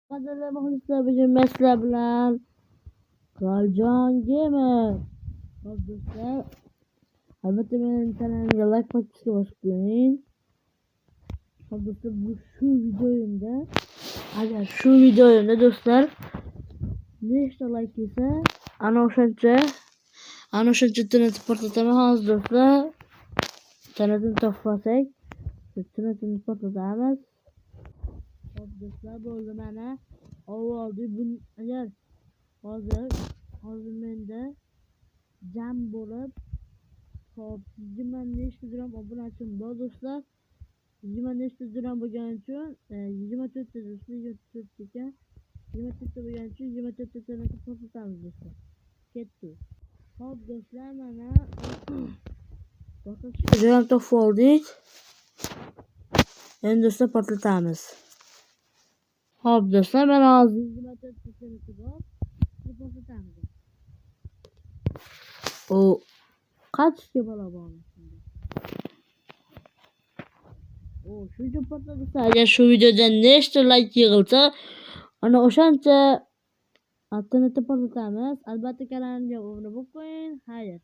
Qadrli muxlislar, bugun men sizlar bilan Qiroljon Gamer. Xo'p do'stlar, albatta mening kanalimga like bosishga bosib qo'ying. Xo'p do'stlar, bu shu videoyimda, agar shu videoyimda do'stlar nechta like kelsa, ana o'shancha internetni portlataman. Hozir do'stlar, internetni topmasak, internetni portlatamiz. Xo'p do'stlar, bo'ldi, mana oldik. Bu agar hozir menda jam bo'lib, hop 20 nechta gram obunachim bor do'stlar. 20 nechta gram bo'lgani uchun 24 ta do'stlar, 24 ekan. 24 ta bo'lgani uchun 24 ta internetni portlatamiz do'stlar. Ketdi. Hop do'stlar, mana jam topib oldik. Endi do'stlar portlatamiz. Hop do'stlar, mana hozir 24 ta interneti bor. Portlatamiz. O qancha bola bor? Shuncha portlatsa, agar shu videodan nechta like yig'ilsa, ana o'shancha internetni portlatamiz. Albatta kanalimga obuna bo'lib qo'ying. Xayr.